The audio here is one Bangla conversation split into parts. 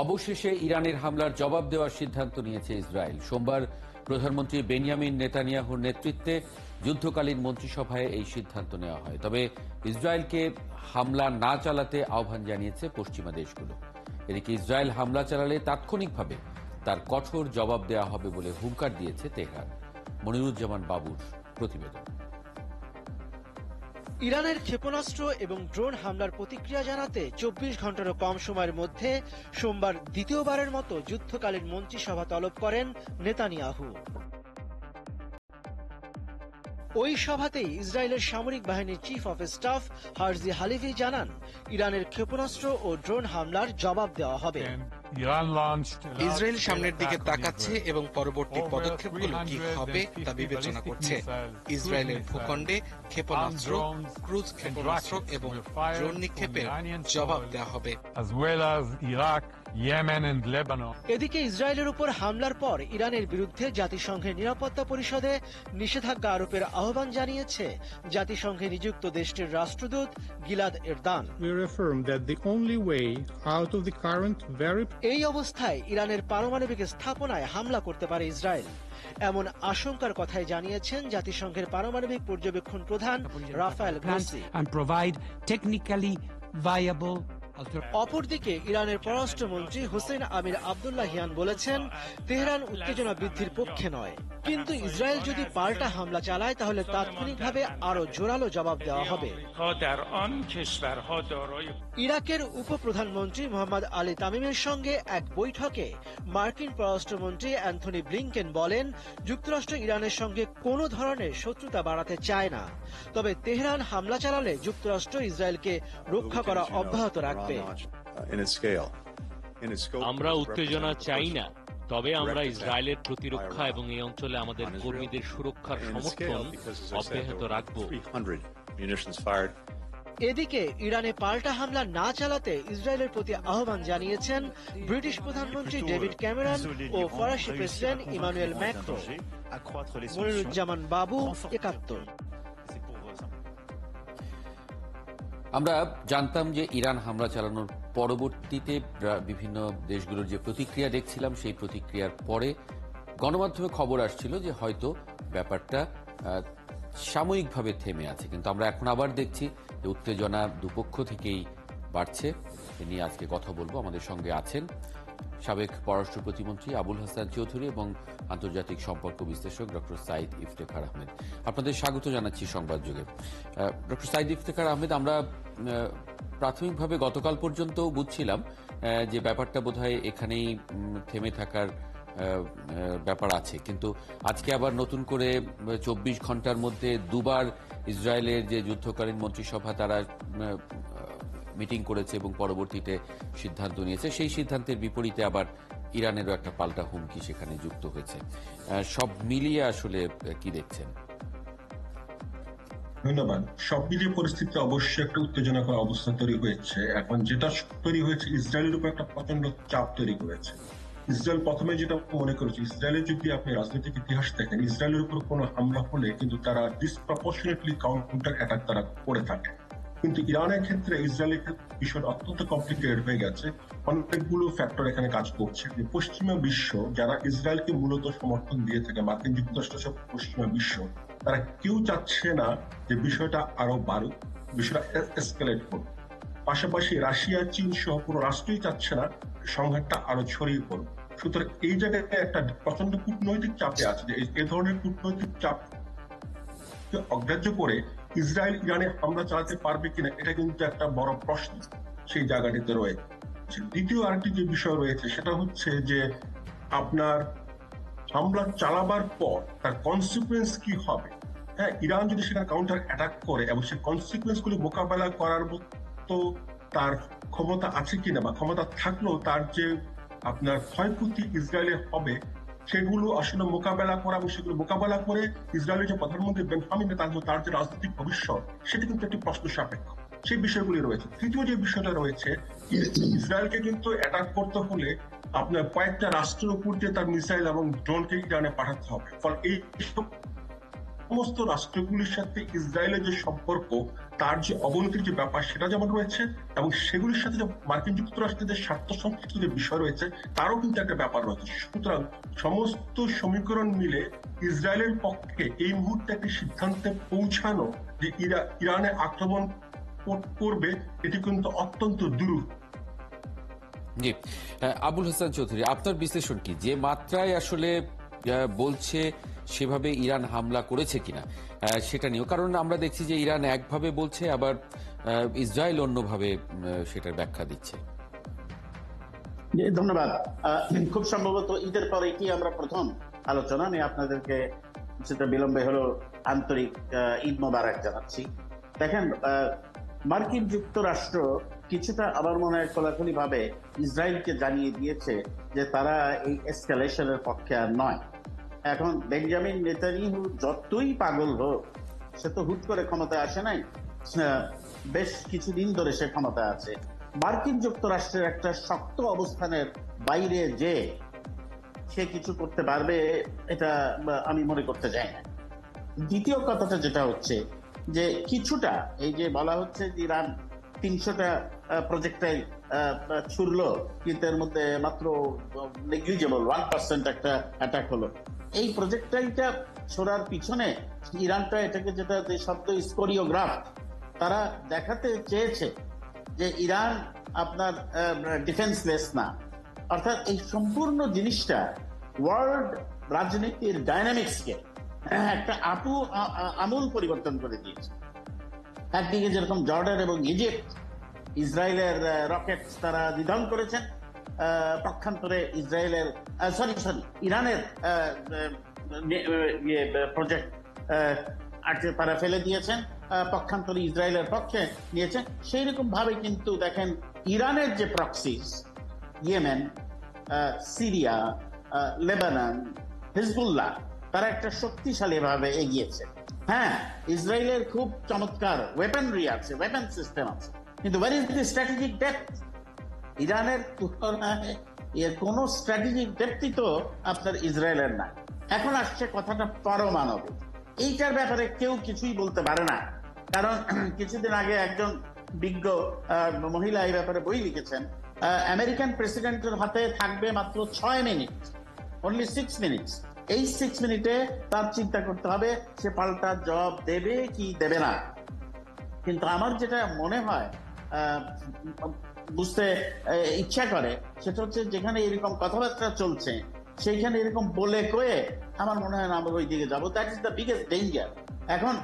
অবশেষে ইরানের হামলার জবাব দেওয়ার সিদ্ধান্ত নিয়েছে ইসরায়েল। সোমবার প্রধানমন্ত্রী বেনিয়ামিন নেতানিয়াহুর নেতৃত্বে যুদ্ধকালীন মন্ত্রিসভায় এই সিদ্ধান্ত নেওয়া হয়। তবে ইসরায়েলকে হামলা না চালাতে আহ্বান জানিয়েছে পশ্চিমা দেশগুলো। এদিকে ইসরায়েল হামলা চালালে তাৎক্ষণিকভাবে তার কঠোর জবাব দেওয়া হবে বলে হুঙ্কার দিয়েছে তেহরান। মনিরুজ্জামান বাবুর প্রতিবেদন। ইরানের ক্ষেপণাস্ত্র এবং ড্রোন হামলার প্রতিক্রিয়া জানাতে ২৪ ঘন্টারও কম সময়ের মধ্যে সোমবার দ্বিতীয়বারের মতো যুদ্ধকালীন মন্ত্রিসভা তলব করেন নেতানিয়াহু। ওই সভাতেই ইসরায়েলের সামরিক বাহিনীর চিফ অফ স্টাফ হারজি হালিভি জানান, ইরানের ক্ষেপণাস্ত্র ও ড্রোন হামলার জবাব দেওয়া হবে। ইসরায়েল সামনের দিকে তাকাচ্ছে এবং পরবর্তী পদক্ষেপগুলো কি হবে তা বিবেচনা করছে। ইসরায়েলের ভূখণ্ডে ক্ষেপণাস্ত্র, ক্রুজ ক্ষেপণাস্ত্র এবং ড্রোন নিক্ষেপের জবাব দেওয়া হবে। এদিকে ইসরায়েলের উপর হামলার পর ইরানের বিরুদ্ধে জাতিসংঘের নিরাপত্তা পরিষদে নিষেধাজ্ঞা আরোপের আহ্বান জানিয়েছে জাতিসংঘে নিযুক্ত দেশটির রাষ্ট্রদূত গিলাদ এরদান। এই অবস্থায় ইরানের পারমাণবিক স্থাপনায় হামলা করতে পারে ইসরায়েল, এমন আশঙ্কার কথাই জানিয়েছেন জাতিসংঘের পারমাণবিক পর্যবেক্ষণ প্রধান রাফায়েল গ্রোসি। অপরদিকে ইরানের পররাষ্ট্রমন্ত্রী হোসেন আমির আব্দুল্লাহিয়ান বলেছেন, তেহরান উত্তেজনা বৃদ্ধির পক্ষে নয়, কিন্তু ইসরায়েল যদি পাল্টা হামলা চালায় তাহলে তাৎক্ষণিকভাবে আরো জোরালো জবাব দেওয়া হবে। ইরাকের উপপ্রধানমন্ত্রী মোহাম্মদ আলী তামিমের সঙ্গে এক বৈঠকে মার্কিন পররাষ্ট্রমন্ত্রী অ্যান্থনি ব্লিংকেন বলেন, যুক্তরাষ্ট্র ইরানের সঙ্গে কোনো ধরনের শত্রুতা বাড়াতে চায় না, তবে তেহরান হামলা চালালে যুক্তরাষ্ট্র ইসরায়েলকে রক্ষা করা অব্যাহত রাখবে। আমরা উত্তেজনা চাই না, তবে আমরা ইসরায়েলের প্রতিরক্ষা এবং এই অঞ্চলে আমাদের কর্মীদের সুরক্ষার সমর্থন অব্যাহত রাখব। এদিকে ইরানে পাল্টা হামলা না চালাতে ইসরায়েলের প্রতি আহ্বান জানিয়েছেন ব্রিটিশ প্রধানমন্ত্রী ডেভিড ক্যামেরন ও ফরাসি প্রেসিডেন্ট ইমানুয়েল ম্যাক্রো। মনিরুজ্জামান বাবু, একাত্তর। আমরা জানতাম যে ইরান হামলা চালানোর পরবর্তীতে বিভিন্ন দেশগুলোর যে প্রতিক্রিয়া দেখছিলাম, সেই প্রতিক্রিয়ার পরে গণমাধ্যমে খবর আসছিল যে হয়তো ব্যাপারটা সাময়িকভাবে থেমে আছে, কিন্তু আমরা এখন আবার দেখছি যে উত্তেজনা দুপক্ষ থেকেই বাড়ছে। এ নিয়ে আজকে কথা বলবো। আমাদের সঙ্গে আছেন সাবেক পররাষ্ট্র প্রতিমন্ত্রী আবুল হাসান চৌধুরী এবং আন্তর্জাতিক সম্পর্ক বিশ্লেষক ডক্টর সাইদ ইফতেখার আহমেদ। আপনাদের স্বাগত জানাচ্ছি সংবাদ যুগে। ডক্টর সাইদ ইফতেখার আহমেদ, আমরা প্রাথমিকভাবে গতকাল পর্যন্ত বুঝছিলাম যে ব্যাপারটা বোধহয় এখানেই থেমে থাকার ব্যাপার আছে, কিন্তু আজকে আবার নতুন করে ২৪ ঘন্টার মধ্যে দুবার ইসরায়েলের যে যুদ্ধকালীন মন্ত্রিসভা তারা মিটিং করেছে এবং পরবর্তীতে সিদ্ধান্ত নিয়েছে। সেই সিদ্ধান্তের বিপরীতে আবার ইরানেরও একটা পাল্টা হুমকি সেখানে যুক্ত হয়েছে। সব মিলিয়ে আসলে কি দেখছেন? ধন্যবাদ। সব মিলিয়ে পরিস্থিতি অবশ্যই একটা উত্তেজনাকর অবস্থা তৈরি হয়েছে। এখন যেটা তৈরি হয়েছে, ইসরায়েলের উপর একটা প্রচন্ড চাপ তৈরি করেছে। ইসরায়েল প্রথমে যেটা মনে করেছে, ইসরায়েলের যদি আপনি রাজনৈতিক ইতিহাস দেখেন, ইসরায়েলের উপর কোনো হামলা হলে কিন্তু তারা ডিসপ্রপোর্শনেটলি কাউন্টার অ্যাটাক তারা করে থাকে। কিন্তু ইরানের ক্ষেত্রে ইসরায়েলের বিষয়টা অত্যন্ত কমপ্লিকেটেড হয়ে গেছে। অনেকগুলো ফ্যাক্টর এখানে কাজ করছে। যে পশ্চিমা বিশ্ব যারা ইসরায়েলকে মূলত সমর্থন দিয়ে থাকে, মার্কিন যুক্তরাষ্ট্র সব পশ্চিমা বিশ্ব, তারা কেউ চাচ্ছে না যে বিষয়টা আরো বাড়ুক, বিষয়টা এসকেলেট করুক। পাশাপাশি রাশিয়া, চীন সহ পুরো রাষ্ট্রই চাচ্ছে না সংঘাতটা আরো ছড়িয়ে পড়ুক। সুতরাং এই জায়গায় একটা প্রচন্ড কূটনৈতিক চাপে আছে। যে এই ধরনের কূটনৈতিক চাপ অগ্রাহ্য করে ইসরায়েল ইরানে হামলা চালাতে পারবে কিনা, এটা কিন্তু একটা বড় প্রশ্ন সেই জায়গাটিতে রয়েছে। দ্বিতীয় আরেকটি যে বিষয় রয়েছে সেটা হচ্ছে যে আপনার হামলা চালাবার পর তার কনসিকুয়েন্স কি হবে। হ্যাঁ, ইরান যদি সেটা কাউন্টার অ্যাটাক করে এবং সেই কনসিকুয়েন্স গুলো মোকাবেলা করার মতো তার ক্ষমতা আছে কিনা, বা ক্ষমতা থাকলেও তার যে আপনার ক্ষয়ক্ষতি ইসরায়েলের হবে সেগুলো আসলে মোকাবেলা করা, এবং সেগুলো মোকাবেলা করে ইসরায়েলের যে প্রধানমন্ত্রী বেঞ্জামিন নেতানিয়াহু তার যে রাজনৈতিক ভবিষ্যৎ, সেটা কিন্তু একটি প্রশ্ন সাপেক্ষ। সেই বিষয়গুলি রয়েছে। তৃতীয় যে বিষয়টা রয়েছে, ইসরায়েলকে কিন্তু অ্যাটাক করতে হলে আপনার কয়েকটা রাষ্ট্রের উপর দিয়ে তার মিসাইল এবং ড্রোনকে ইরানে পাঠাতে হবে। ফলে এই সমস্ত রাষ্ট্রগুলির সাথে ইসরায়েলের যে সম্পর্ক, তার যে অবনতির যে ব্যাপার সেটা যেমন রয়েছে, এবং সেগুলির সাথে যে মার্কিন যুক্তরাষ্ট্রের যে স্বার্থ সংশ্লিষ্ট যে বিষয় রয়েছে তারও কিন্তু একটা ব্যাপার রয়েছে। সুতরাং সমস্ত সমীকরণ মিলে ইসরায়েলের পক্ষে এই মুহূর্তে একটি সিদ্ধান্তে পৌঁছানো যে ইরানে আক্রমণ করবে, এটি কিন্তু অত্যন্ত দুরূহ। জি, আবুল হাসান চৌধুরী, আপনার বিশ্লেষণ কি, যে মাত্রায় আসলে বলছে সেভাবে ইরান হামলা করেছে কিনা সেটা নিয়েও? কারণ আমরা দেখছি যে ইরান একভাবে বলছে, আবার ইসরায়েল অন্যভাবে সেটার ব্যাখ্যা দিচ্ছে। ধন্যবাদ। খুব সম্ভবত ঈদের পরে কি আমরা প্রথম আলোচনা, আমি আপনাদেরকে সেটা বিলম্বে হলো আন্তরিক ঈদ মোবারক জানাচ্ছি। দেখেন, মার্কিন যুক্তরাষ্ট্র কিছুটা আমার মনে হয় খোলাখুলি ভাবে ইসরায়েলকে জানিয়ে দিয়েছে যে তারা এই এসকালেশনের পক্ষে আর নয়। এখন বেঞ্জামিন নেতানিয়াহু যতই পাগল হোক, সে তো হুট করে ক্ষমতায় আসে নাই, বেশ কিছুদিন ধরে সে ক্ষমতায় আছে। মার্কিন যুক্তরাষ্ট্রের একটা শক্ত অবস্থানের বাইরে যে সে কিছু করতে পারবে এটা আমি মনে করতে চাই না। দ্বিতীয় কথাটা যেটা হচ্ছে যে কিছুটা এই যে বলা হচ্ছে যে ইরান 300টা প্রজেক্টাইল ছুড়লো, কিন্তু এর মধ্যে মাত্র নেগলিজেবল 1% একটা অ্যাটাক হলো। এই প্রজেক্টাইলটা ছোড়ার পিছনে ইরানটা এটাকে যেটা যে শব্দ স্কোরিওগ্রাফ, তারা দেখাতে চেয়েছে যে ইরান আপনার ডিফেন্সলেস না। অর্থাৎ এই সম্পূর্ণ জিনিসটা ওয়ার্ল্ড রাজনীতির ডায়নামিক্সকে একটা আমূল পরিবর্তন করে দিয়েছে। একদিকে যেরকম জর্ডান এবং ইজিপ্ট ইসরায়েলের রকেট তারা নিধন করেছেন, পক্ষান্তরে ইসরায়েলের ইরানের প্রজেক্ট তারা ফেলে দিয়েছেন, পক্ষান্তরে ইসরায়েলের পক্ষে নিয়েছেন। সেই রকম ভাবে কিন্তু দেখেন ইরানের যে proxies, Yemen, Syria, Lebanon, Hezbollah, তারা একটা শক্তিশালী ভাবে এগিয়েছে। হ্যাঁ, ইসরায়েলের খুব চমৎকার ওয়েপনরি আছে, ওয়েপন সিস্টেম আছে, কিন্তু where is the strategic depth? ইরানের তুলনায় এর কোন স্ট্র্যাটেজিক ডেপথই তো আপনার ইসরায়েলের না। এখন আসছে কথাটা পারমাণবিক, এইটার ব্যাপারে কেউ কিছুই বলতে পারে না। কারণ কিছুদিন আগে একজন বিজ্ঞ মহিলা এই ব্যাপারে বই লিখেছেন, আমেরিকান প্রেসিডেন্টের হাতে থাকবে মাত্র 6 মিনিট, অনলি 6 মিনিটস। এই 6 মিনিটে তার চিন্তা করতে হবে সে পাল্টা জবাব দেবে কি দেবে না। কিন্তু আমার যেটা মনে হয় বুঝতে ইচ্ছা করে সেটা হচ্ছে, যেখানে এরকম কথাবার্তা চলছে সেইখানে এরকম বলে কয়ে আমার মনে হয় না আমরা ওই দিকে যাবো। That is the biggest danger. এখন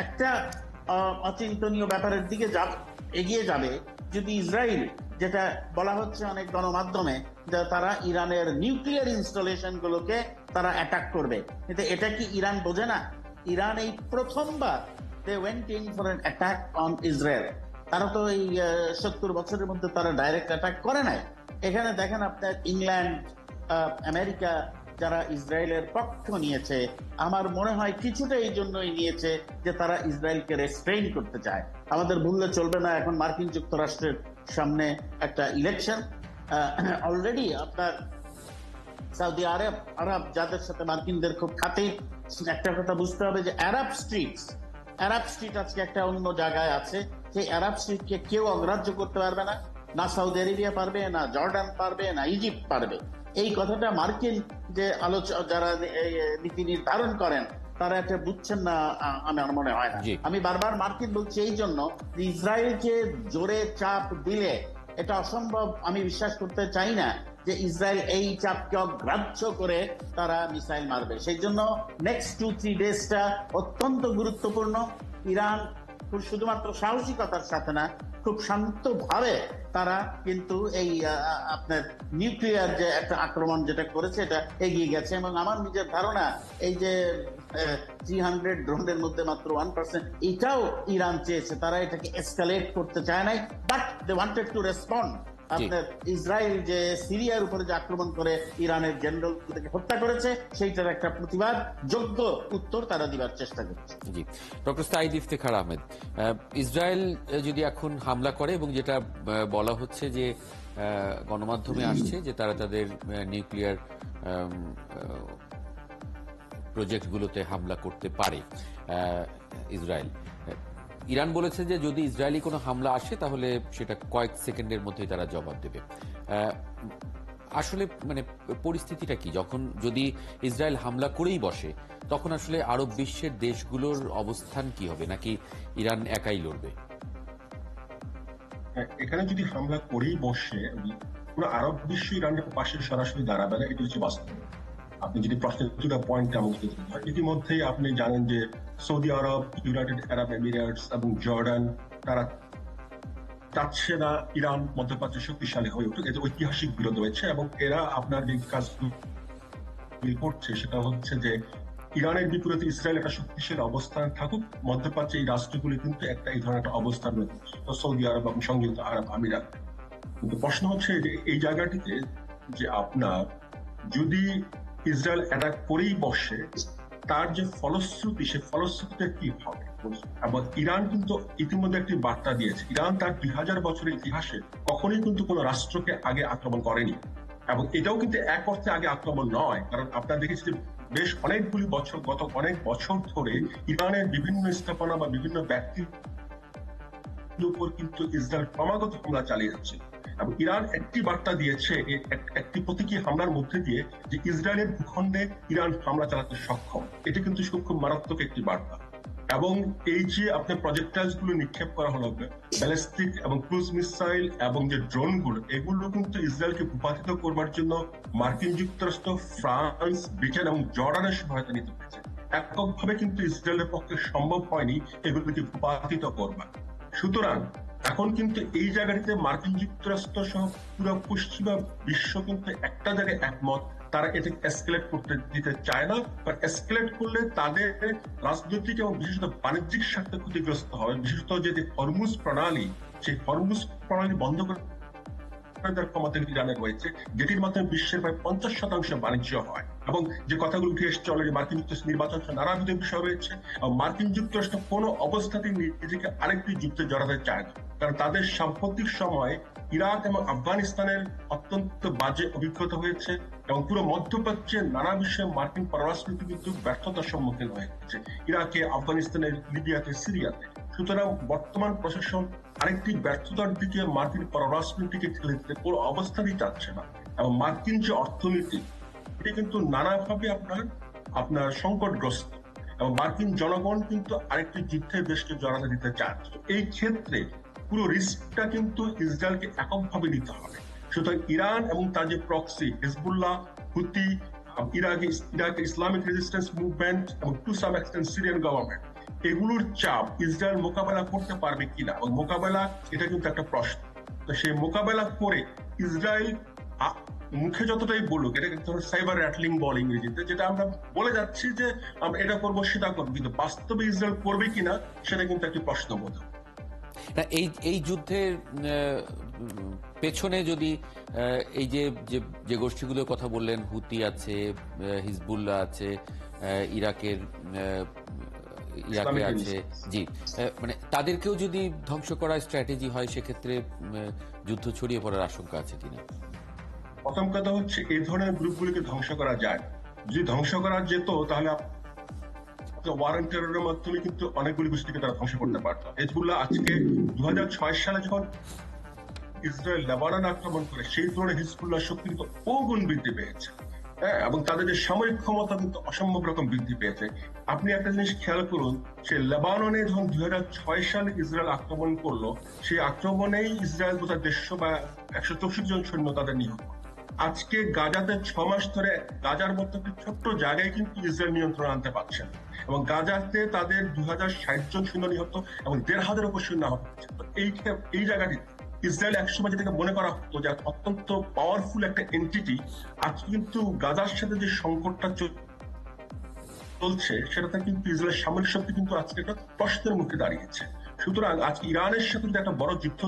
একটা অচিন্তনীয় ব্যাপারের দিকে এগিয়ে যাবে যদি ইসরায়েল, যেটা বলা হচ্ছে অনেক গণমাধ্যমে, তারা ইরানের নিউক্লিয়ার ইনস্টলেশন গুলোকে তারা অ্যাটাক করবে। কিন্তু এটা কি ইরান বোঝে না? ইরান এই প্রথমবার they went in for an attack on Israel। তারা তো এই 70 বছরের মধ্যে তারা ডাইরেক্ট অ্যাটাক করে নাই। এখানে দেখেন আপনার ইংল্যান্ড, আমেরিকা যারা ইসরায়েলের পক্ষ নিয়েছে, আমার মনে হয় কিছুটা এই জন্যই নিয়েছে যে তারা ইসরায়েলকে রেস্ট্রেইন করতে চায়। আমাদের ভুললে চলবে না, এখন মার্কিন যুক্তরাষ্ট্রের সামনে একটা ইলেকশন। অলরেডি আপনার সৌদি আরব যাদের সাথে মার্কিনদের খুব খাতির, একটা কথা বুঝতে হবে যে আরব স্ট্রিট আজকে একটা অন্য জায়গায় আছে। সেই আরব স্ট্রিটকে কেউ অগ্রাহ্য করতে পারবে না, না সৌদি আরেবিয়া পারবে, না জর্ডান পারবে, না ইজিপ্ট পারবে। এই কথাটা মার্কিন যে যারা নীতি নির্ধারণ করেন তারা এটা বুঝছেন না, আমার মনে হয় না। আমি বারবার মার্কিন বলছি এই জন্য যে ইসরায়েলকে জোরে চাপ দিলে এটা অসম্ভব, আমি বিশ্বাস করতে চাই না যে ইসরায়েল এই চাপকে অগ্রাহ্য করে তারা মিসাইল মারবে। সেই জন্য নেক্সট 2-3 ডেজটা অত্যন্ত গুরুত্বপূর্ণ। ইরান শুধুমাত্র সাহসিকতার সাথে না, খুব শান্তভাবে তারা কিন্তু এই আপনার নিউক্লিয়ার যে একটা আক্রমণ যেটা করেছে এটা এগিয়ে গেছে। এবং আমার নিজের ধারণা এই যে 300 ড্রোনের মধ্যে মাত্র 1%, এটাও ইরান চেয়েছে, তারা এটাকে এসকালেট করতে চায় নাই, but they wanted to respond. আপনার ইসরায়েল যে সিরিয়ার উপরে যে আক্রমণ করে ইরানের জেনারেলকে হত্যা করেছে, সেইটার একটা প্রতিবাদ যোগ্য উত্তর তারা দিবার চেষ্টা করছে। জি, ডক্টর সাঈদ ইফতেখার আহমেদ, ইসরায়েল যদি এখন হামলা করে, এবং যেটা বলা হচ্ছে যে গণমাধ্যমে আসছে যে তারা তাদের নিউক্লিয়ার প্রজেক্টগুলোতে হামলা করতে পারে ইসরায়েল। ইরান বলেছে যে যদি ইসরায়েলি কোনো হামলা আসে তাহলে সেটা কয়েক সেকেন্ডের মধ্যেই তারা জবাব দেবে। আসলে মানে পরিস্থিতিটা কি, যখন যদি ইসরায়েল হামলা করেই বসে তখন আসলে আরব বিশ্বের দেশগুলোর অবস্থান কি হবে, নাকি ইরান একাই লড়বে? এখানে যদি হামলা করেই বসে পুরো আরব বিশ্ব ইরানের পাশে সরাসরি দাঁড়াবে না, এটা হচ্ছে বাস্তব। আপনি যদি প্রশ্নের দুটো পয়েন্ট আমাকে দিতে হয়, ইতিমধ্যেই আপনি জানেন যে সৌদি আরব, ইউনাইটেড আরব এমিরেটস এবং জর্ডান তারা চাচ্ছে না ইরান মধ্যপ্রাচ্যে শক্তিশালী হয়ে উঠুক। এতে ঐতিহাসিক বিরোধ রয়েছে এবং এরা আপনার যে কাজ করছে সেটা হচ্ছে যে ইরানের বিপরীতে ইসরায়েল একটা শক্তিশালী অবস্থান থাকুক, মধ্যপ্রাচ্যে এই রাষ্ট্রগুলি কিন্তু একটা এই ধরনের একটা অবস্থান রয়েছে, সৌদি আরব এবং সংযুক্ত আরব আমিরাত। কিন্তু প্রশ্ন হচ্ছে যে এই জায়গাটিতে যে আপনার যদি ইসরায়েল অ্যাটাক করেই বসে তার যে ফলশ্রুতি, সে ফলশ্রুতিটা কি হবে। এবং ইরান কিন্তু ইতিমধ্যে একটি বার্তা দিয়েছে, ইরান তার 2000 বছরের ইতিহাসে কখনোই কিন্তু কোনো রাষ্ট্রকে আগে আক্রমণ করেনি, এবং এটাও কিন্তু এক অর্থে আগে আক্রমণ নয়। কারণ আপনারা দেখেছি যে বেশ অনেকগুলি বছর, গত অনেক বছর ধরে ইরানের বিভিন্ন স্থাপনা বা বিভিন্ন ব্যক্তির উপর কিন্তু ইসরায়েল ক্রমাগত হামলা চালিয়ে যাচ্ছে। এবং ইরান একটি বার্তা দিয়েছে একটি প্রতীকী হামলার মধ্যে দিয়ে যে ইসরায়েলের ভূখণ্ডে ইরান হামলা চালাতে সক্ষম। এটি কিন্তু খুব মারাত্মক একটি বার্তা। এবং এই যে আপনার প্রজেক্টাইলস গুলো নিক্ষেপ করা হলো, ব্যালিস্টিক এবং ক্রুজ মিসাইল এবং যে ড্রোনগুলো, এগুলো কিন্তু ইসরায়েলকে ভূপাতিত করবার জন্য মার্কিন যুক্তরাষ্ট্র, ফ্রান্স, ব্রিটেন এবং জর্ডানের সহায়তা নিতে হয়েছে। এককভাবে কিন্তু ইসরায়েলের পক্ষে সম্ভব হয়নি এগুলোকে ভূপাতিত করবার। সুতরাং এখন কিন্তু এই জায়গাটিতে মার্কিন যুক্তরাষ্ট্র সহ পুরো পশ্চিমা বিশ্ব কিন্তু একটা জায়গায় একমত, তারা এটাকে এসকেলেট করতে দিতে চায় না। বা এসকেলেট করলে তাদের রাজনৈতিক এবং বিশেষত বাণিজ্যিক স্বার্থে ক্ষতিগ্রস্ত হবে। বিশেষত যে হরমুজ প্রণালী, সেই হরমুজ প্রণালী বন্ধ করে ক্ষমতা ইরানের রয়েছে, যেটির মাধ্যমে বিশ্বের প্রায় 50% বাণিজ্য হয়। এবং যে কথাগুলো উঠে এসছে অলরেডি, মার্কিন যুক্তরাষ্ট্র নির্বাচন নানাবিধ বিষয় রয়েছে। মার্কিন যুক্তরাষ্ট্র কোনো অবস্থাতেই নিজেকে আরেকটি যুদ্ধে জড়াতে চায় না, কারণ তাদের সাম্প্রতিক সময় ইরাক এবং আফগানিস্তানের অত্যন্ত বাজে অভিজ্ঞতা হয়েছে এবং পুরো মধ্যপ্রাচ্যে নানা বিষয়ে মার্কিন পররাষ্ট্রনীতি কিন্তু ব্যর্থতার সম্মুখীন হয়েছে, ইরাকে, আফগানিস্তানে, লিবিয়াতে, সিরিয়াতে। সুতরাং বর্তমান প্রশাসন আরেকটি ব্যর্থতার দিকে মার্কিন পররাষ্ট্রনীতিকে ঠেলে দিতে কোনো অবস্থাতেই চাচ্ছে না। এবং মার্কিন যে অর্থনীতি, এটা কিন্তু নানাভাবে আপনার সংকটগ্রস্ত এবং মার্কিন জনগণ কিন্তু আরেকটি যুদ্ধে দেশকে জড়াতে দিতে চাচ্ছে। এই ক্ষেত্রে পুরো রিস্কটা কিন্তু ইসরায়েলকে এককভাবে নিতে হবে। সুতরাং ইরান এবং তার যে প্রক্সি, হিজবুল্লাহ, হুতি, ইরাকে ইসলামিক রেজিস্ট্যান্স মুভমেন্ট এবং to some extent Syrian government, এগুলোর চাপ ইসরায়েল মোকাবেলা করতে পারবে কিনা, এবং মোকাবেলা এটা কিন্তু একটা প্রশ্ন। তো সেই মোকাবেলা করে ইসরায়েল মুখে যতটাই বলুক, এটা কিন্তু সাইবার র্যাটলিং বল ইংরেজিতে, যেটা আমরা বলে যাচ্ছি যে আমরা এটা করবো সেটা করবো, কিন্তু বাস্তবে ইসরায়েল করবে কিনা সেটা কিন্তু একটি প্রশ্নবোধক। না, এই যুদ্ধের পেছনে যদি এই যে গোষ্ঠীগুলোর কথা বললেন, হুতি আছে, হিজবুল্লাহ আছে, ইরাকে আছে, জি, মানে তাদেরকেও যদি ধ্বংস করার স্ট্র্যাটেজি হয়, সেক্ষেত্রে যুদ্ধ ছড়িয়ে পড়ার আশঙ্কা আছে কিনা? প্রথম কথা হচ্ছে এই ধরনের গ্রুপগুলিকে ধ্বংস করা যায়। যদি ধ্বংস করা যেত তাহলে ওয়ার অন টেররের মাধ্যমে কিন্তু অনেকগুলি গোষ্ঠীকে তারা ধ্বংস করতে পারত। হিজবুল্লাহ আজকে 2006 সালে যখন ইসরায়েল লেবানন আক্রমণ করে, সেই ধরনের হিজবুল্লাহ শক্তি কিন্তু বহুগুণ বৃদ্ধি পেয়েছে। হ্যাঁ, এবং তাদের যে সামরিক ক্ষমতা কিন্তু অসম্ভব রকম বৃদ্ধি পেয়েছে। আপনি একটা জিনিস খেয়াল করুন, সে লেবাননে যখন 2006 সালে ইসরায়েল আক্রমণ করলো, সেই আক্রমণেই ইসরায়েল বোধহয় 150 বা 164 জন সৈন্য তাদের নিহত। আজকে গাজাতে 6 মাস ধরে গাজার মতো একটি ছোট্ট জায়গায় কিন্তু ইসরায়েল নিয়ন্ত্রণ আনতে পারছেন, এবং গাজাতে তাদের 2060 জন সৈন্য নিহত এবং 1,500 উপর সৈন্য আহত হচ্ছে। এই জায়গাটি ইসরায়েল একসময় যেটাকে মনে করা হতো যে অত্যন্ত পাওয়ারফুল একটা এন্টিটি, আজ কিন্তু গাজার সাথে যে সংকটটা চলছে সেটাতে কিন্তু ইসরায়েলের সামরিক শক্তি কিন্তু আজকে একটা প্রশ্নের মুখে দাঁড়িয়েছে। সুতরাং আজকে ইরানের সাথে যদি একটা বড় যুদ্ধ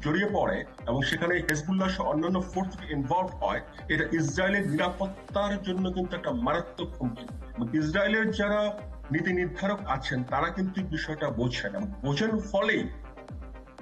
জড়িয়ে পড়ে এবং সেখানে হেজবুল্লাহ সহ অন্যান্য ফোর্স ইনভলভ হয়, এটা ইসরায়েলের নিরাপত্তার জন্য কিন্তু একটা মারাত্মক হুমকি। ইসরায়েলের যারা নীতি নির্ধারক আছেন তারা কিন্তু বিষয়টা বোঝেন, এবং বোঝেন ফলেই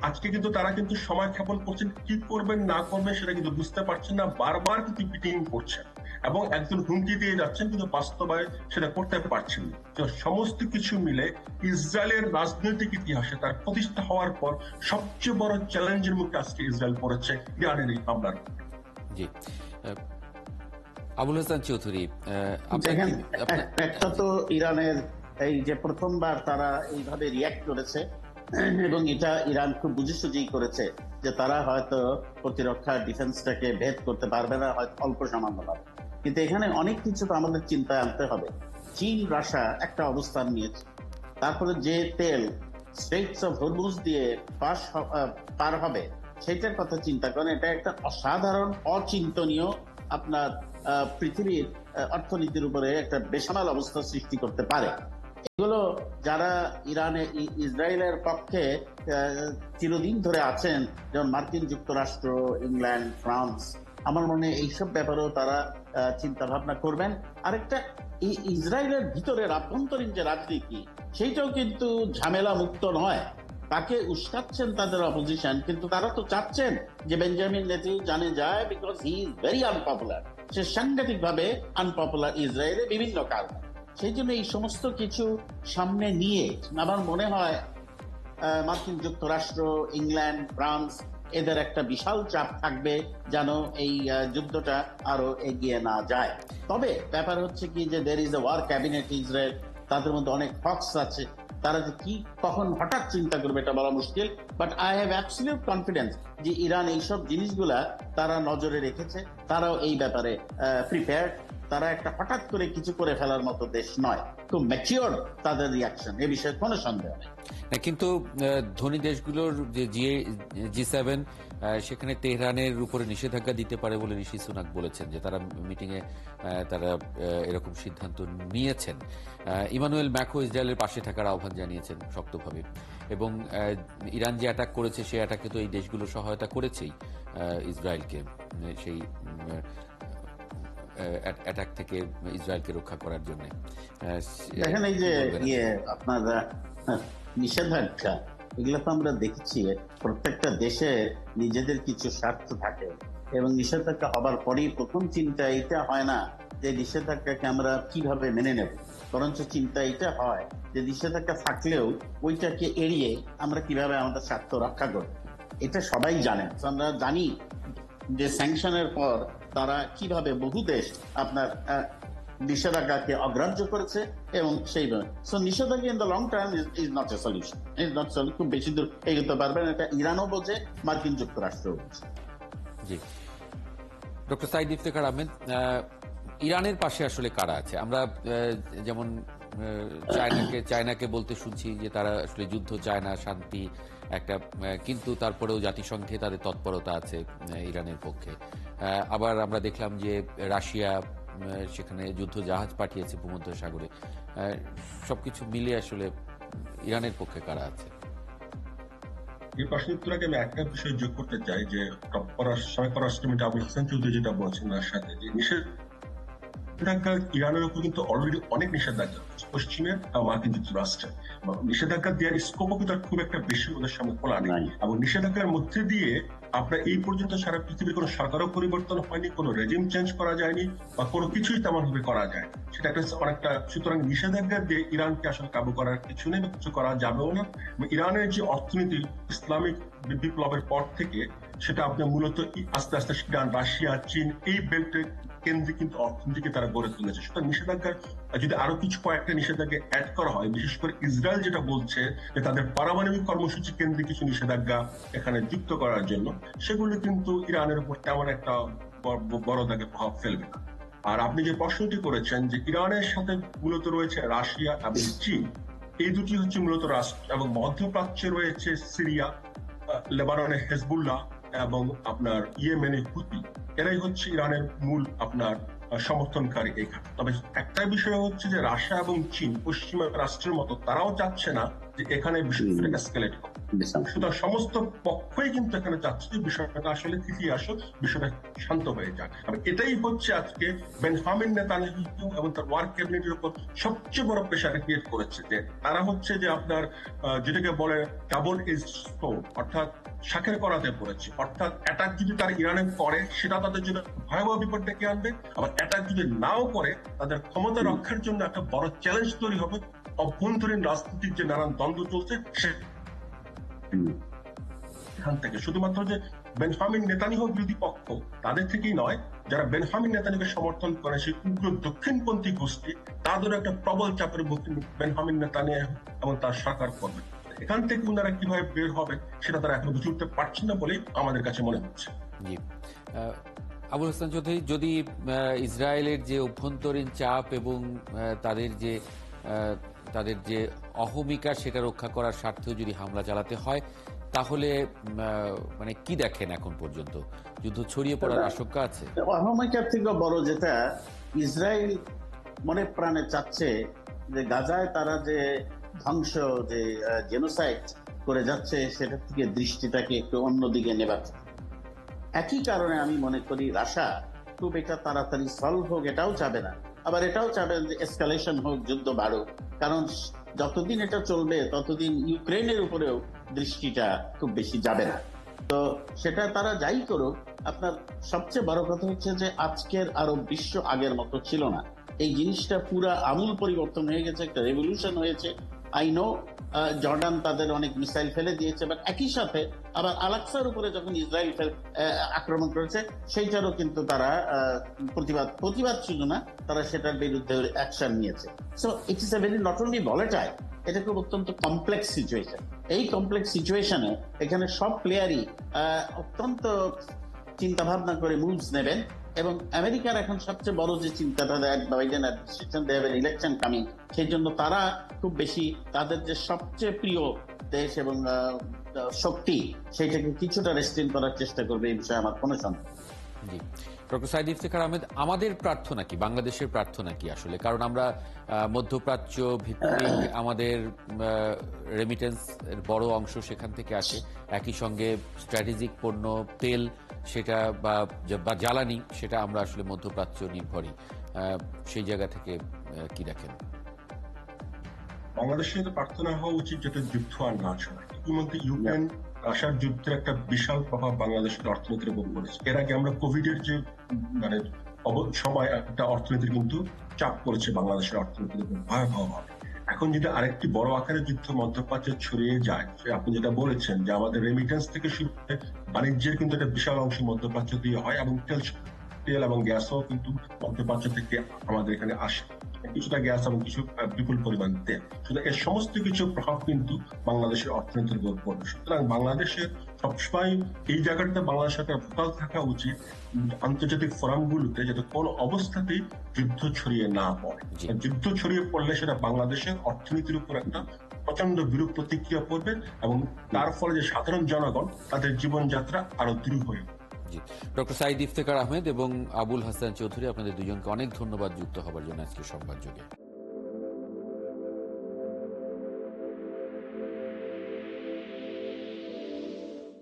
আজকে কিন্তু তারা কিন্তু সময় ক্ষেপণ করছেন, কি করবেন না করবেন সেটা কিন্তু বুঝতে পারছেন না, বারবার কিন্তু পিটিং করছেন এবং একজন হুমকি দিয়ে যাচ্ছেন, কিন্তু বাস্তবায় সেটা করতে পারছেন না। তো সমস্ত কিছু মিলে ইসরায়েলের রাজনৈতিক ইতিহাসে তার প্রতিষ্ঠা হওয়ার পর সবচেয়ে বড় চ্যালেঞ্জের মুখে আজকে ইসরায়েল পড়েছে ইরানের এই হামলার। জি, আবুল হাসান চৌধুরী, একটা তো ইরানের এই যে প্রথমবার তারা এইভাবে রিয়াক্ট করেছে এবং এটা ইরান খুব বুঝে সুঝেই করেছে যে তারা হয়তো প্রতিরক্ষা ডিফেন্সটাকে ভেদ করতে পারবে না, হয়তো অল্প সামান্য পাবে। কিন্তু এখানে অনেক কিছু তো আমাদের চিন্তায় আনতে হবে। চীন রাশিয়া একটা অবস্থান নিয়েছে, তারপরে যে তেল স্ট্রেটস অফ হরমুজ দিয়ে পার হবে সেটার কথা চিন্তা করেন। এটা একটা অসাধারণ অচিন্তনীয় আপনার পৃথিবীর অর্থনীতির উপরে একটা বেসামাল অবস্থা সৃষ্টি করতে পারে। এগুলো যারা ইসরায়েলের পক্ষে চিরদিন ধরে আছেন, যেমন মার্কিন যুক্তরাষ্ট্র, ইংল্যান্ড, ফ্রান্স, আমার মনে হয় এইসব ব্যাপারেও তারা চিন্তা ভাবনা করবেন। আরেকটা, ইসরায়েলের ভিতরের আভ্যন্তরীণ যে রাজনীতি সেইটাও কিন্তু ঝামেলা মুক্ত নয়। তাকে উস্কাচ্ছেন তাদের অপোজিশন, কিন্তু তারা তো চাচ্ছেন যে বেঞ্জামিন নেতানিয়াহু জানে যায়, because he is very unpopular. সে সাংঘাতিক ভাবে আনপপুলার ইসরায়েলে বিভিন্ন কারণে। সেই জন্য এই সমস্ত কিছু সামনে নিয়ে আমার মনে হয় মার্কিন যুক্তরাষ্ট্র, ইংল্যান্ড, ফ্রান্স এদের একটা বিশাল চাপ থাকবে যেন এই যুদ্ধটা আরো এগিয়ে না যায়। তবে ব্যাপার হচ্ছে কি যে there is a war cabinet Israel, তাদের মধ্যে অনেক হকস আছে, তারা যে কি কখন হঠাৎ চিন্তা করবে এটা বলা মুশকিল। But I have absolute confidence যে ইরান এইসব জিনিসগুলা তারা নজরে রেখেছে, তারাও এই ব্যাপারে প্রিপেয়ার্ড। তারা একটা হঠাৎ করে কিছু করে ফেলার মতো দেশ নয়, খুব ম্যাচিওর তাদের রিয়াকশন, এ বিষয়ে কোনো সন্দেহ নেই। কিন্তু ধনী দেশগুলোর যে G7 সেখানে তেহরানের উপরে নিষেধাজ্ঞা দিতে পারে বলে ঋষি সুনাক বলেছেন, যে তারা মিটিংয়ে তারা এরকম সিদ্ধান্ত নিয়েছেন। ইমানুয়েল ম্যাক্রো ইসরায়েলের পাশে থাকার আহ্বান জানিয়েছেন শক্তভাবে, এবং ইরান যে অ্যাটাক করেছে সেই অ্যাটাকে তো এই দেশগুলো সহায়তা করেছেই ইসরায়েলকে, সেই অ্যাটাক থেকে ইসরায়েলকে রক্ষা করার জন্য। দেখেন এই যে আপনার নিষেধাজ্ঞা, এগুলো তো আমরা দেখেছি প্রত্যেকটা দেশে নিজেদের কিছু স্বার্থ থাকে, এবং নিষেধাজ্ঞা হবার পরেই প্রথম চিন্তা এটা হয় না যে নিষেধাজ্ঞাকে আমরা কিভাবে মেনে নেব, বরঞ্চ চিন্তা এটা হয় যে নিষেধাজ্ঞা থাকলেও ওইটাকে এড়িয়ে আমরা কিভাবে আমাদের স্বার্থ রক্ষা করব। এটা সবাই জানেন। আমরা জানি যে স্যাংশনের পর তারা কিভাবে বহু দেশ আপনার নিষেধাজ্ঞাকে অগ্রাহ্য করেছে, এবং সেইভাবে নিষেধাজ্ঞা in the long term is not a solution, is not খুব বেশি দূর এগোতে পারবেন। এটা ইরানও বোঝে, মার্কিন যুক্তরাষ্ট্রও বোঝে। জি, ডক্টর সাইদ ইফতেখার আহমেদ, ইরানের পাশে আসলে কারা আছে? আমরা যেমন চায়নাকে বলতে শুনছি যে তারা আসলে যুদ্ধ চায় না, শান্তি একটা, কিন্তু তারপরেও জাতিসংঘে তাদের তৎপরতা আছে ইরানের পক্ষে। আবার আমরা দেখলাম যে রাশিয়া সেখানে যুদ্ধ জাহাজ পাঠিয়েছে ভূমধ্যসাগরে। সবকিছু মিলে আসলে ইরানের পক্ষে কারা আছে? এই প্রশ্নের উত্তর আগে আমি একটা বিষয় যোগ করতে চাই যে পররাষ্ট্রমন্ত্রী আবুল হাসান চৌধুরী যেটা বলছেন তার সাথে, যে নিষেধাজ্ঞা ইরানের উপর কিন্তু অলরেডি অনেক নিষেধাজ্ঞা পশ্চিমের মার্কিন যুক্তরাষ্ট্রের, নিষেধাজ্ঞা দেওয়ার স্কোপও কিন্তু খুব একটা বেশি ওদের সামনে খোলা নেই। এবং নিষেধাজ্ঞার মধ্যে দিয়ে আপনার এই পর্যন্ত সারা পৃথিবীর কোনো সরকারও পরিবর্তন হয়নি, কোনো রেজিম চেঞ্জ করা যায়নি, বা কোনো কিছুই তেমন ভাবে করা যায় সেটা একটা অনেকটা। সুতরাং নিষেধাজ্ঞা দিয়ে ইরানকে আসলে কাবু করার কিছু নেই বা কিছু করা যাবেও না। ইরানের যে অর্থনীতি ইসলামিক বিপ্লবের পর থেকে সেটা আপনি মূলত আস্তে আস্তে ইরান, রাশিয়া, চীন এই বেল্টের কেন্দ্রে কিন্তু অর্থনীতিকে তারা গড়ে তুলেছে। সুতরাং নিষেধাজ্ঞার যদি আরো কিছু কয়েকটা নিষেধাজ্ঞা অ্যাড করা হয়, বিশেষ করে ইসরায়েল যেটা বলছে যে তাদের পারমাণবিক কর্মসূচি কেন্দ্রে কিছু নিষেধাজ্ঞা এখানে যুক্ত করার জন্য, সেগুলো কিন্তু ইরানের উপর তেমন একটা বড় দাগে প্রভাব ফেলবে না। আর আপনি যে প্রশ্নটি করেছেন যে ইরানের সাথে মূলত রয়েছে রাশিয়া এবং চীন, এই দুটি হচ্ছে মূলত রাষ্ট্র, এবং মধ্যপ্রাচ্যে রয়েছে সিরিয়া, লেবাননে হেজবুল্লাহ এবং আপনার ইয়েমেনে হুতি। এরাই হচ্ছে ইরানের মূল আপনার সমর্থনকারী এখানে। তবে একটা বিষয় হচ্ছে যে রাশিয়া এবং চীন পশ্চিমা রাষ্ট্রের মতো তারাও চাচ্ছে না যে এখানে বিষয়টা এসকেলেট হবে। সুতরাং সমস্ত পক্ষই কিন্তু এখানে চাচ্ছে যে বিষয়টা আসলে তৃতীয় আসো, বিষয়টা শান্ত হয়ে যাক। এটাই হচ্ছে আজকে বেনজামিন নেতানিয়াহু এবং তার ওয়ার্ক ক্যাবিনেটের উপর সবচেয়ে বড় প্রেশার ক্রিয়েট করেছে, যে তারা হচ্ছে যে আপনার যেটাকে বলে ডাবল এজ সোর্ড, অর্থাৎ শাকের করাতে পড়েছে। অর্থাৎ অ্যাটাক যদি তারা ইরানে করে সেটা তাদের জন্য ভয়াবহ বিপদ ডেকে আনবে, আবার অ্যাটাক যদি নাও করে তাদের ক্ষমতা রক্ষার জন্য একটা বড় চ্যালেঞ্জ তৈরি হবে। অভ্যন্তরীণ রাজনীতির যে নানান দ্বন্দ্ব চলছে সেখান থেকে শুধুমাত্র যে বেনজামিন নেতানিয়াহু বিরোধী পক্ষ তাদের থেকেই নয়, যারা বেনজামিন নেতানিয়াহুকে সমর্থন করে সেই উগ্র দক্ষিণপন্থী গোষ্ঠী, তাদের একটা প্রবল চাপের মুখে বেনজামিন নেতানিয়াহু এবং তার সরকার করবে। এখান থেকে ওনারা কিভাবে বের হবে সেটা তারা এখনো বুঝে উঠতে পারছেন না বলেই আমাদের কাছে মনে হচ্ছে। জি, আবুল হাসান চৌধুরী, যদি ইসরায়েলের যে অভ্যন্তরীণ চাপ এবং তাদের যে অহমিকা সেটা রক্ষা করার স্বার্থেও যদি হামলা চালাতে হয়, তাহলে মানে কি দেখেন এখন পর্যন্ত? যুদ্ধ ছড়িয়ে পড়ার আশঙ্কা আছে? অহমিকার থেকে বড় যেটা ইসরায়েল মনে প্রাণে চাচ্ছে যে গাজায় তারা যে ধ্বংস, যে জেনোসাইড করে যাচ্ছে, সেটা থেকে দৃষ্টিটাকে একটু অন্যদিকে নেবার। একই কারণে আমি মনে করি রাশা খুব এটা তাড়াতাড়ি সলভ হোক এটাও চাবে না, আবার এটাও চাবে যে এসকালেশন হোক, যুদ্ধ বাড়ুক। কারণ যতদিন এটা চলবে ততদিন ইউক্রেনের উপরেও দৃষ্টিটা খুব বেশি যাবে না। তো সেটা তারা যাই করুক, আপনার সবচেয়ে বড় কথা হচ্ছে যে আজকের আরব বিশ্ব আগের মতো ছিল না। এই জিনিসটা পুরা আমূল পরিবর্তন হয়ে গেছে, একটা রেভলিউশন হয়েছে। আই নো জর্ডান তাদের অনেক মিসাইল ফেলে দিয়েছে, বাট একই সাথে আবার আলাক্সার উপরে যখন ইসরায়েল আক্রমণ করেছে সেইটারও কিন্তু তারা প্রতিবাদ শুধু না, তারা সেটার বিরুদ্ধে অ্যাকশন নিয়েছে। So it is a very not only volatile, এটা খুব অত্যন্ত কমপ্লেক্স সিচুয়েশন। এই কমপ্লেক্স সিচুয়েশনে এখানে সব প্লেয়ারই অত্যন্ত চিন্তা ভাবনা করে মুভস নেবেন। এবং আমেরিকার এখন সবচেয়ে বড় যে চিন্তাটা, Biden administration, they have an election coming, সেই জন্য তারা খুব বেশি তাদের যে সবচেয়ে প্রিয় দেশ এবং শক্তি সেইটাকে কিছুটা রেস্ট্রিন করার চেষ্টা করবে, এই বিষয়ে আমার কোনো সন্দেহ নেই। জি, ডক্টর সাইদ ইফতেখার আহমেদ, আমাদের প্রার্থনা কি, বাংলাদেশের প্রার্থনা কি আসলে? কারণ আমরা মধ্যপ্রাচ্য ভিত্তিক, আমাদের রেমিটেন্স এর বড় অংশ সেখান থেকে আসে। একই সঙ্গে স্ট্র্যাটেজিক পণ্য, তেল সেটা বা জ্বালানি, সেটা আমরা আসলে মধ্যপ্রাচ্য নির্ভরই। সেই জায়গা থেকে কি দেখেন? বাংলাদেশের প্রার্থনা হওয়া উচিত যাতে যুদ্ধ আর না ছড়ায়। ইতিমধ্যে ইউক্রেন রাশিয়ার যুদ্ধের একটা বিশাল প্রভাব বাংলাদেশের অর্থনীতির উপর পড়েছে। এর আগে আমরা কোভিডের যে মানে সময় একটা অর্থনীতির কিন্তু চাপ পড়েছে বাংলাদেশের অর্থনীতির উপর ভয়াবহভাবে। এখন যদি আরেকটি বড় আকারের যুদ্ধ মধ্যপ্রাচ্যে ছড়িয়ে যায়, আপনি যেটা বলেছেন যে আমাদের রেমিটেন্স থেকে শুরু করে বাণিজ্যের কিন্তু একটা বিশাল অংশ মধ্যপ্রাচ্য দিয়ে হয়, এবং তেল এবং গ্যাসও কিন্তু মধ্যপ্রাচ্য থেকে আমাদের এখানে আসে, কিছুটা গ্যাস এবং কিছু বিপুল পরিমাণ তেল। সুতরাং এর সমস্ত কিছু প্রভাব কিন্তু বাংলাদেশের অর্থনীতির উপর পড়বে। সুতরাং বাংলাদেশের সবসময় এই জায়গাটাতে বাংলাদেশ সরকার ভোকাল থাকা উচিত আন্তর্জাতিক ফোরামগুলোতে, যাতে কোনো অবস্থাতেই যুদ্ধ ছড়িয়ে না পড়ে। যুদ্ধ ছড়িয়ে পড়লে সেটা বাংলাদেশের অর্থনীতির উপর একটা প্রচন্ড বিরূপ প্রতিক্রিয়া পড়বে, এবং তার ফলে যে সাধারণ জনগণ তাদের জীবনযাত্রা আরো দৃঢ় হয়ে। জি, ডক্টর সাইদ ইফতেখার আহমেদ এবং আবুল হাসান চৌধুরী, আপনাদের দুজনকে অনেক ধন্যবাদ যুক্ত হবার জন্য আজকে সংবাদ যুগে।